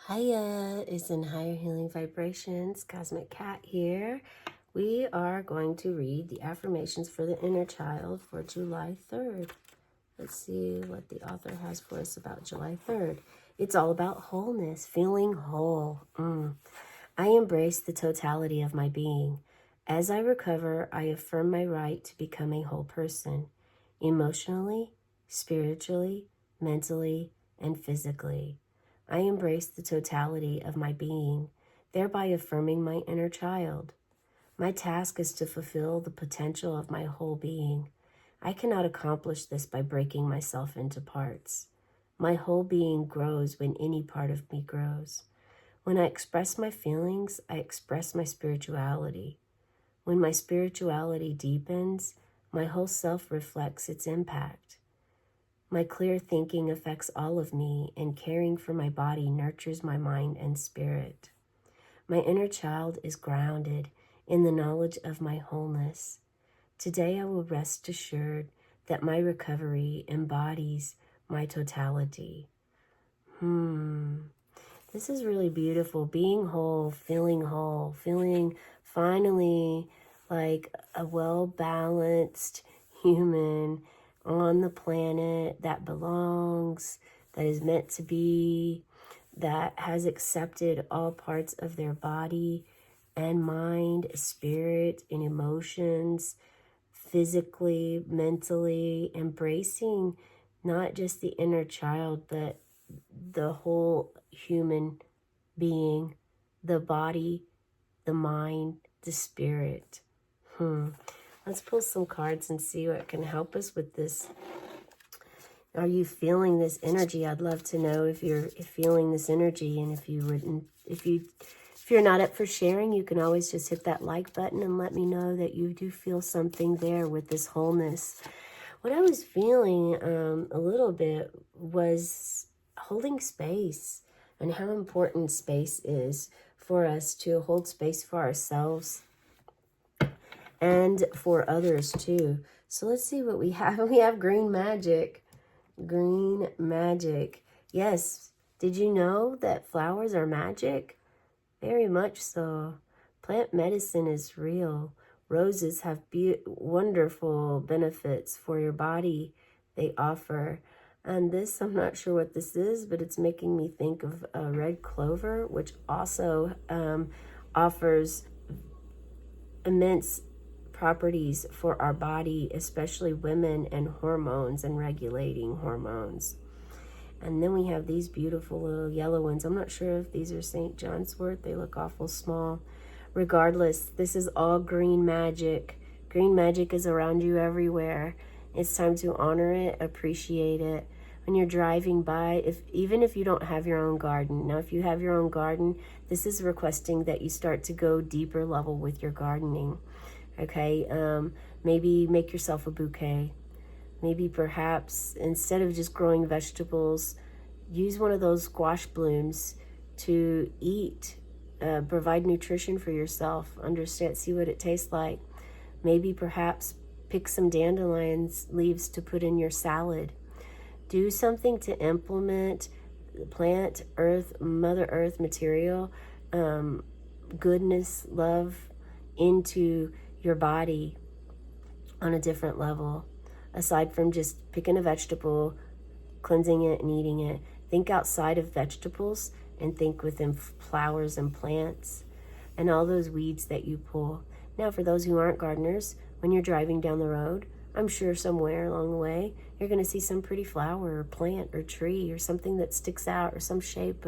Hiya, it's in Higher Healing Vibrations, Cosmic Cat here. We are going to read the affirmations for the inner child for July 3rd. Let's see what the author has for us about July 3rd. It's all about wholeness, feeling whole. I embrace the totality of my being. As I recover, I affirm my right to become a whole person, emotionally, spiritually, mentally, and physically. I embrace the totality of my being, thereby affirming my inner child. My task is to fulfill the potential of my whole being. I cannot accomplish this by breaking myself into parts. My whole being grows when any part of me grows. When I express my feelings, I express my spirituality. When my spirituality deepens, my whole self reflects its impact. My clear thinking affects all of me, and caring for my body nurtures my mind and spirit. My inner child is grounded in the knowledge of my wholeness. Today I will rest assured that my recovery embodies my totality. This is really beautiful. Being whole, feeling finally like a well-balanced human on the planet that belongs, that is meant to be, that has accepted all parts of their body and mind, spirit, and emotions, physically, mentally, embracing not just the inner child, but the whole human being, the body, the mind, the spirit. Let's pull some cards and see what can help us with this. Are you feeling this energy? I'd love to know if you're feeling this energy, and if you're not up for sharing, you can always just hit that like button and let me know that you do feel something there with this wholeness. What I was feeling a little bit was holding space, and how important space is for us to hold space for ourselves and for others too. So let's see what we have. We have green magic. Green magic. Yes. Did you know that flowers are magic? Very much so. Plant medicine is real. Roses have wonderful benefits for your body. They offer. And this, I'm not sure what this is, but it's making me think of red clover, which also offers immense properties for our body, especially women, and hormones and regulating hormones. And then we have these beautiful little yellow ones. I'm not sure if these are St. John's wort. They look awful small. Regardless, this is all green magic. Green magic is around you everywhere. It's time to honor it, appreciate it. When you're driving by, even if you don't have your own garden. Now, if you have your own garden, this is requesting that you start to go deeper level with your gardening. Okay, maybe make yourself a bouquet. Maybe perhaps instead of just growing vegetables, use one of those squash blooms to eat, provide nutrition for yourself, understand, see what it tastes like. Maybe perhaps pick some dandelions leaves to put in your salad. Do something to implement plant, earth, Mother Earth material, goodness, love into your body on a different level. Aside from just picking a vegetable, cleansing it, and eating it. Think outside of vegetables and think within flowers and plants and all those weeds that you pull. Now, for those who aren't gardeners, when you're driving down the road, I'm sure somewhere along the way, you're going to see some pretty flower or plant or tree or something that sticks out, or some shape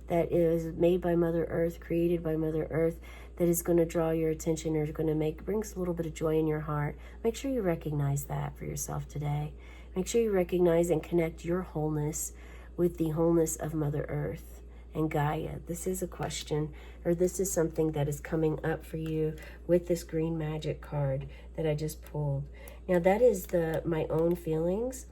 that is made by Mother Earth, created by Mother Earth, that is going to draw your attention, or is going to brings a little bit of joy in your heart. Make sure you recognize that for yourself today. Make sure you recognize and connect your wholeness with the wholeness of Mother Earth and Gaia. This is a question, or this is something that is coming up for you with this green magic card that I just pulled. Now, that is my own feelings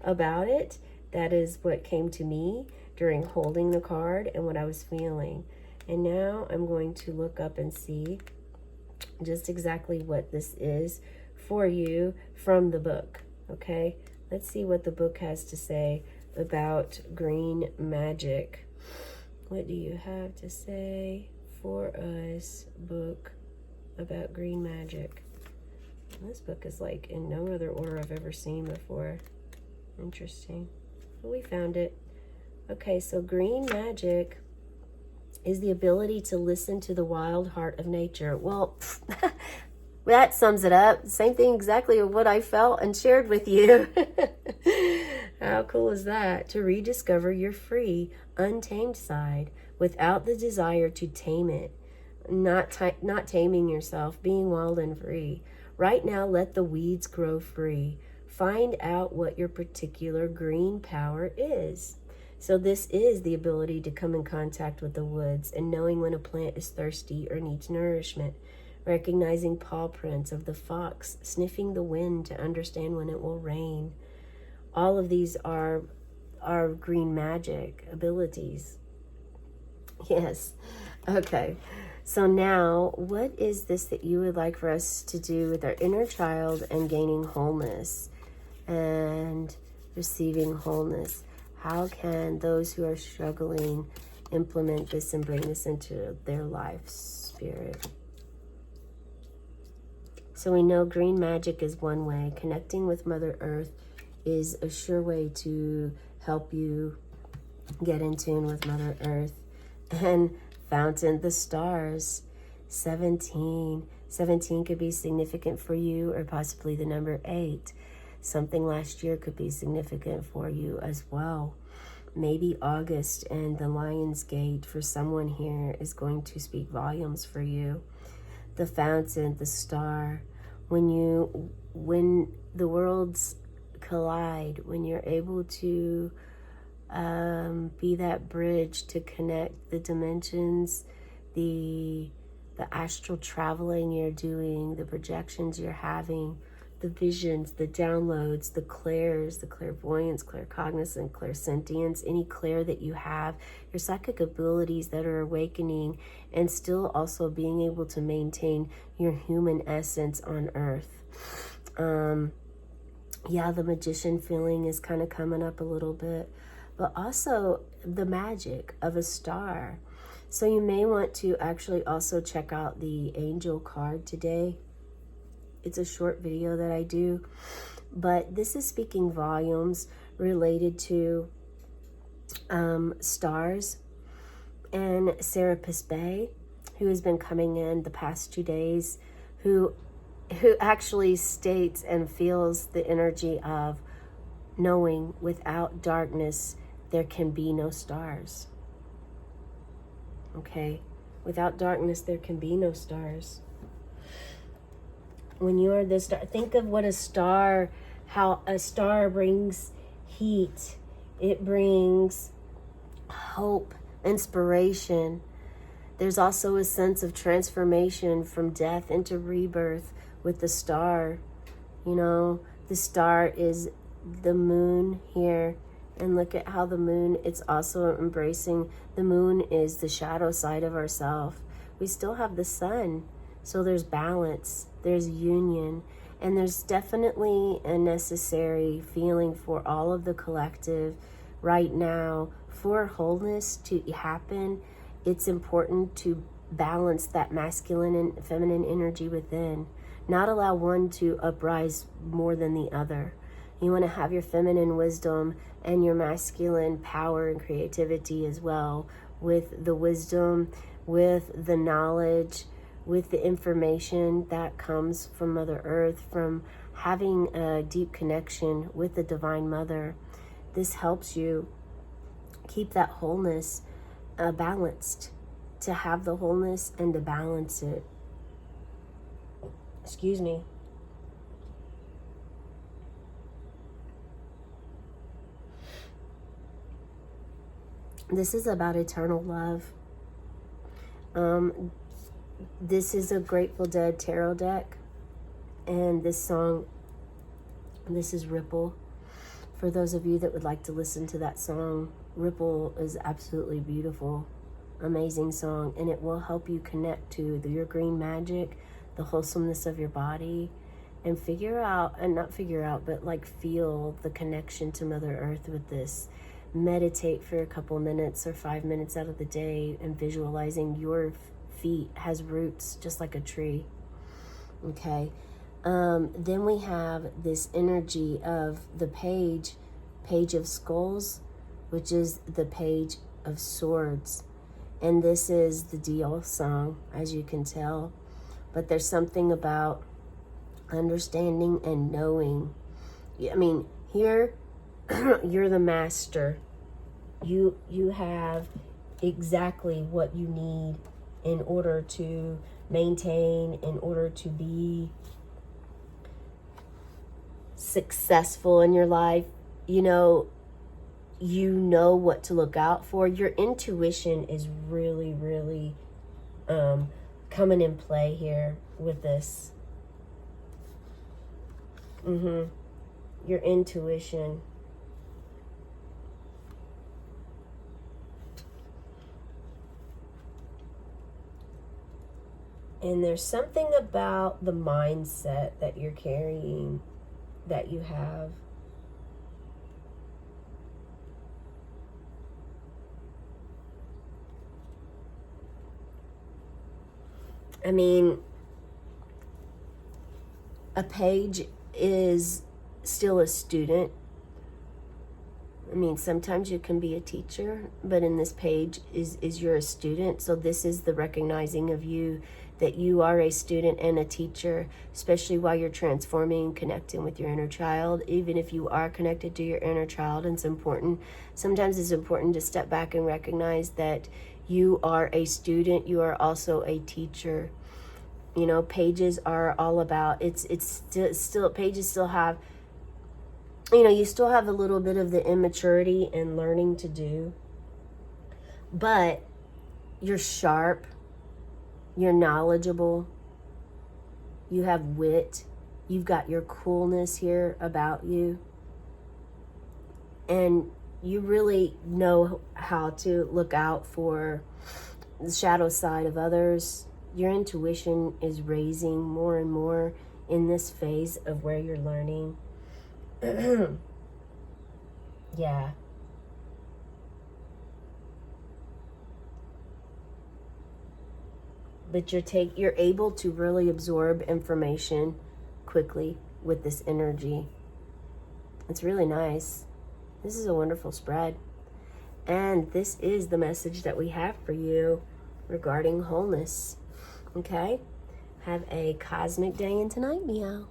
about it. That is what came to me during holding the card and what I was feeling. And now I'm going to look up and see just exactly what this is for you from the book. Okay, let's see what the book has to say about green magic. What do you have to say for us, book about green magic? This book is like in no other order I've ever seen before. Interesting. But we found it. Okay, so green magic is the ability to listen to the wild heart of nature. Well, that sums it up. Same thing exactly of what I felt and shared with you. How cool is that? To rediscover your free, untamed side without the desire to tame it. Not taming yourself, being wild and free. Right now, let the weeds grow free. Find out what your particular green power is. So this is the ability to come in contact with the woods and knowing when a plant is thirsty or needs nourishment. Recognizing paw prints of the fox, sniffing the wind to understand when it will rain. All of these are green magic abilities. Yes. Okay. So now, what is this that you would like for us to do with our inner child and gaining wholeness and receiving wholeness? How can those who are struggling implement this and bring this into their life, Spirit? So we know green magic is one way. Connecting with Mother Earth is a sure way to help you get in tune with Mother Earth. And Fountain, the stars, 17. 17 could be significant for you, or possibly the number 8. Something last year could be significant for you as well. Maybe August and the Lion's Gate for someone here is going to speak volumes for you. The fountain, the star, when the worlds collide, when you're able to be that bridge to connect the dimensions, the astral traveling you're doing, the projections you're having, the visions, the downloads, the clairs, the clairvoyance, claircognizance, clairsentience, any clair that you have, your psychic abilities that are awakening, and still also being able to maintain your human essence on earth. Yeah, the magician feeling is kind of coming up a little bit, but also the magic of a star. So you may want to actually also check out the angel card today. It's a short video that I do, but this is speaking volumes related to stars. And Serapis Bay, who has been coming in the past 2 days, who actually states and feels the energy of knowing without darkness there can be no stars. Okay, without darkness there can be no stars. When you are the star, think of what how a star brings heat. It brings hope, inspiration. There's also a sense of transformation from death into rebirth with the star. You know, the star is the moon here. And look at how the moon, it's also embracing, the moon is the shadow side of ourself. We still have the sun. So there's balance, there's union, and there's definitely a necessary feeling for all of the collective right now. For wholeness to happen, it's important to balance that masculine and feminine energy within. Not allow one to uprise more than the other. You want to have your feminine wisdom and your masculine power and creativity as well, with the wisdom, with the knowledge, with the information that comes from Mother Earth, from having a deep connection with the Divine Mother. This helps you keep that wholeness balanced, to have the wholeness and to balance it. Excuse me. This is about eternal love. This is a Grateful Dead tarot deck, and this song, this is Ripple. For those of you that would like to listen to that song, Ripple is absolutely beautiful, amazing song, and it will help you connect to your green magic, the wholesomeness of your body, and figure out, and not figure out, but like feel the connection to Mother Earth with this. meditate for a couple minutes or 5 minutes out of the day and visualizing your feet has roots just like a tree. Okay. Then we have this energy of the page of skulls, which is the page of swords. And this is the deal song, as you can tell. But there's something about understanding and knowing. I mean, here, you're the master. You have exactly what you need in order to maintain, in order to be successful in your life. You know what to look out for. Your intuition is really, really coming in play here with this. Your intuition. And there's something about the mindset that you're carrying, that you have. I mean, a page is still a student. I mean, sometimes you can be a teacher, but in this page is you're a student. So this is the recognizing of you, that you are a student and a teacher, especially while you're transforming and connecting with your inner child. Even if you are connected to your inner child, and sometimes it's important to step back and recognize that you are a student, you are also a teacher. You know, pages are all about, it's still pages still have, you know, you still have a little bit of the immaturity and learning to do, but you're sharp, you're knowledgeable, you have wit, you've got your coolness here about you, and you really know how to look out for the shadow side of others. Your intuition is raising more and more in this phase of where you're learning. Yeah. But you're able to really absorb information quickly with this energy. It's really nice. This is a wonderful spread. And this is the message that we have for you regarding wholeness. Okay? Have a cosmic day and tonight, meow.